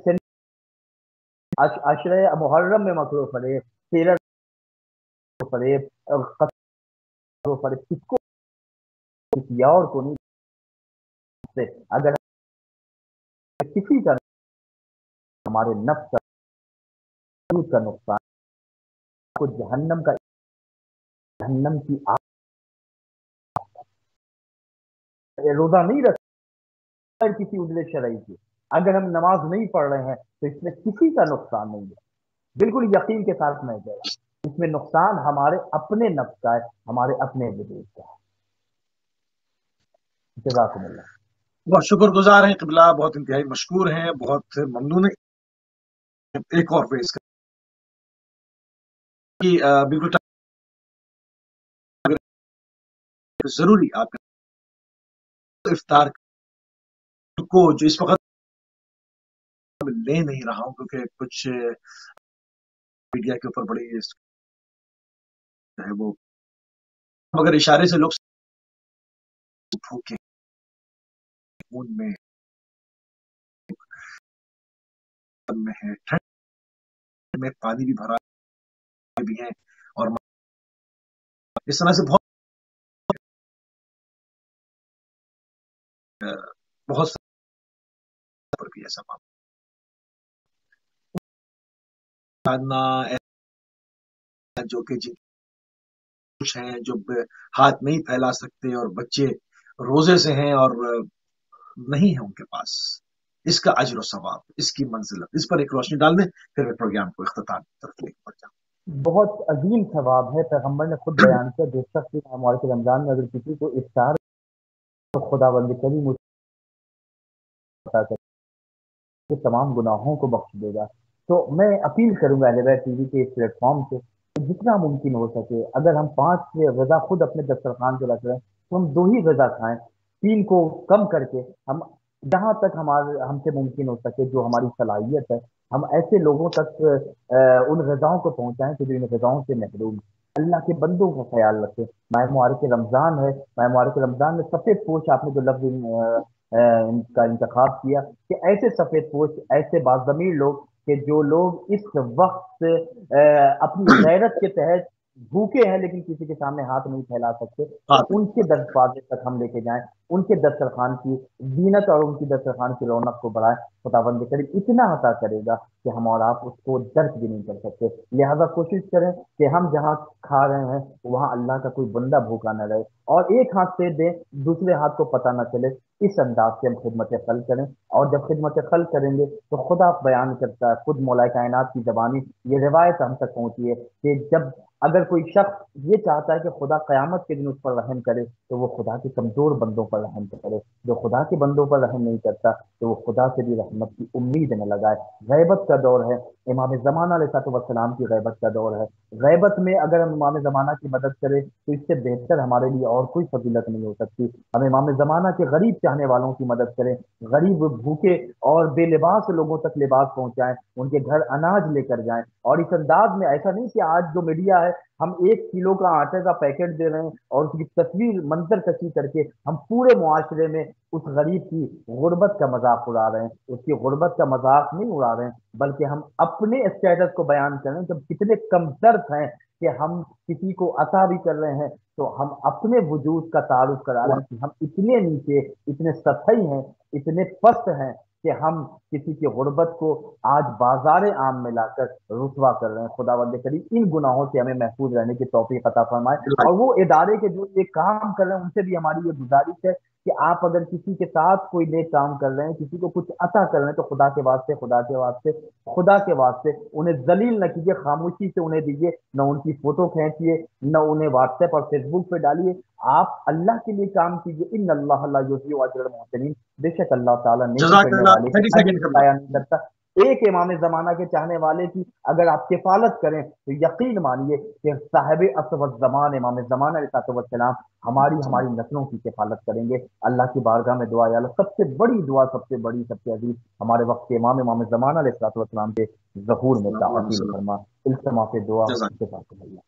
عشرہ محرم میں مکروہ فریب، تیرہ فریب اور قتل فریب کس کو کسی اور کو نہیں سے اگر کسی کا ہمارے نفس کا نقصان کو جہنم کی آگ روزہ نہیں رکھتا کسی عذر شرعی کی، اگر ہم نماز نہیں پڑھ رہے ہیں تو اس میں کسی کا نقصان نہیں ہے، بالکل یقین کے ساتھ میں کہہ رہا ہوں اس میں نقصان ہمارے اپنے نفس کا ہے، ہمارے اپنے وجود کا ہے۔ جزاکم اللہ۔ بہت شکر گزار ہیں قبلہ، بہت انتہائی مشکور ہیں، بہت ممنون ہیں۔ ایک اور پیش کر بالکل ضروری آپ افطار کو جو اس وقت لے نہیں رہا ہوں کیونکہ کچھ میڈیا کے اوپر بڑی ہے وہ، مگر اشارے سے لوگ بھوکے خون میں ہے، ٹھنڈ میں پانی بھی بھرا بھی ہے، اور اس طرح سے بہت سفر بھی ایسا جو کہ جن کچھ ہیں جو ہاتھ نہیں پھیلا سکتے اور بچے روزے سے ہیں اور نہیں ہے ان کے پاس، اس کا اجر و ثواب، اس کی منزلت، اس پر ایک روشنی ڈال دیں، پھر میں پروگرام کو اختتام کی طرف لے کر جاؤں۔ بہت عظیم ثواب ہے، پیغمبر نے خود بیان کیا، جو شخص ہمارے رمضان میں اگر کسی کو افطار تو خدا بند کریم کہ تمام گناہوں کو بخش دے گا۔ تو میں اپیل کروں گا اہل بیت ٹی وی کے اس پلیٹ فارم سے کہ جتنا ممکن ہو سکے اگر ہم 5 غذا خود اپنے دسترخوان پہ رکھ رہے ہیں تو ہم 2 ہی غذا کھائیں، 3 کو کم کر کے ہم جہاں تک ہم سے ممکن ہو سکے جو ہماری صلاحیت ہے ہم ایسے لوگوں تک ان غذاؤں کو پہنچائیں کہ جو ان غذاؤں سے محروم۔ اللہ کے بندوں کا خیال رکھیں، ماہ مبارک رمضان ہے، ماہ مبارک رمضان میں سفید پوش آپ نے جو لفظ ان کا انتخاب کیا کہ ایسے سفید پوش، ایسے باضمیر لوگ کہ جو لوگ اس وقت اپنی غیرت کے تحت بھوکے ہیں لیکن کسی کے سامنے ہاتھ نہیں پھیلا سکتے، تو ان کے دروازے تک ہم لے کے جائیں، ان کے دسترخوان کی زینت اور ان کی دسترخوان کی رونق کو بڑھائیں۔ خداوند کریم اتنا عطا کرے گا کہ ہم اور آپ اس کو درک بھی نہیں کر سکتے، لہذا کوشش کریں کہ ہم جہاں کھا رہے ہیں وہاں اللہ کا کوئی بندہ بھوکا نہ رہے، اور ایک ہاتھ سے دیں دوسرے ہاتھ کو پتہ نہ چلے، اس انداز سے ہم خدمت خلق کریں، اور جب خدمت خلق کریں گے تو خدا بیان کرتا ہے، خود مولا کائنات کی زبانی یہ روایت ہم تک پہنچی ہے کہ جب اگر کوئی شخص یہ چاہتا ہے کہ خدا قیامت کے دن اس پر رحم کرے تو وہ خدا کے کمزور بندوں پر رحم کرے، جو خدا کے بندوں پر رحم نہیں کرتا تو وہ خدا سے بھی رحمت کی امید نہ لگائے۔ غیبت کا دور ہے، امام زمانہ علیہ السلام کی غیبت کا دور ہے، غیبت میں اگر ہم امام زمانہ کی مدد کریں تو اس سے بہتر ہمارے لیے اور کوئی فضیلت نہیں ہو سکتی۔ ہم امام زمانہ کے غریب چاہنے والوں کی مدد کریں، غریب بھوکے اور بے لباس لوگوں تک لباس پہنچائیں، ان کے گھر اناج لے کر جائیں، اور اس انداز میں ایسا نہیں کہ آج جو میڈیا ہے ہم 1 کلو کا آٹے کا پیکٹ دے رہے ہیں اور اس کی تصویر منظر کشی کر کے ہم پورے معاشرے میں اس غریب کی غربت کا مذاق اڑا رہے ہیں، اس کی غربت کا مذاق نہیں اڑا رہے ہیں، بلکہ ہم اپنے اسٹیٹس کو بیان کریں جب کتنے کم ظرف ہیں کہ ہم کسی کو عطا بھی کر رہے ہیں تو ہم اپنے وجود کا تعارف کرا رہے ہیں کہ ہم اتنے نیچے، اتنے سطحی ہیں، اتنے پست ہیں کہ ہم کسی کی غربت کو آج بازار عام میں لا کر رسوا کر رہے ہیں۔ خداوند کریم ان گناہوں سے ہمیں محفوظ رہنے کی توفیق عطا فرمائے، اور وہ ادارے کے جو یہ کام کر رہے ہیں ان سے بھی ہماری یہ گزارش ہے کہ آپ اگر کسی کے ساتھ کوئی نیک کام کر رہے ہیں، کسی کو کچھ عطا کر رہے ہیں تو خدا کے واسطے، خدا کے واسطے، خدا کے واسطے انہیں ذلیل نہ کیجیے، خاموشی سے انہیں دیجیے، نہ ان کی فوٹو کھینچیے، نہ انہیں واٹس ایپ اور فیس بک پہ ڈالیے، آپ اللہ کے لیے کام کیجیے۔ ان اللہ لا یضیع اجر المحسنین، بے شک اللہ تعالیٰ نیکی جزاک کرنے اللہ، والے کی 30 اجر سیکنڈ کی ضائع نہیں کرتا۔ ایک امام زمانہ کے چاہنے والے کی اگر آپ کفالت کریں تو یقین مانیے کہ صاحب عصر والزمان امام زمانہ علیہ السلام ہماری نسلوں کی کفالت کریں گے۔ اللہ کی بارگاہ میں دعا، یا اللہ سب سے بڑی دعا، سب سے بڑی، سب سے عزیز ہمارے وقت کے امام زمانہ علیہ السلام کے ظہور میں تعطیل فرما، التماس دعا جزاک کے ساتھ اللہ۔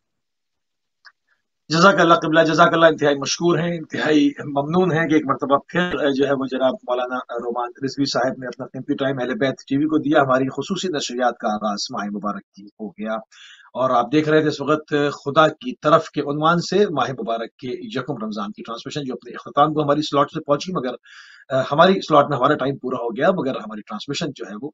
جزاک اللہ قبلہ، جزاک اللہ، انتہائی مشکور ہیں، انتہائی ممنون ہیں کہ ایک مرتبہ پھر جو ہے وہ جناب مولانا رومان رضوی صاحب نے اپنا قیمتی ٹائم اہل بیت ٹی وی کو دیا۔ ہماری خصوصی نشریات کا آغاز ماہ مبارک کی ہو گیا، اور آپ دیکھ رہے تھے اس وقت خدا کی طرف کے عنوان سے ماہ مبارک کے یکم رمضان کی ٹرانسمیشن جو اپنے اختتام کو ہماری سلاٹ سے پہنچی، مگر ہماری سلاٹ میں ہمارا ٹائم پورا ہو گیا، مگر ہماری ٹرانسمیشن جو ہے وہ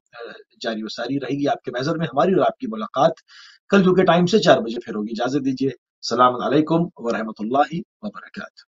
جاری و ساری رہے گی آپ کے محضر میں۔ ہماری اور آپ کی ملاقات کل جو کہ ٹائم سے 4 بجے پھر ہوگی۔ اجازت دیجیے، السلام علیکم ورحمۃ اللہ وبرکاتہ۔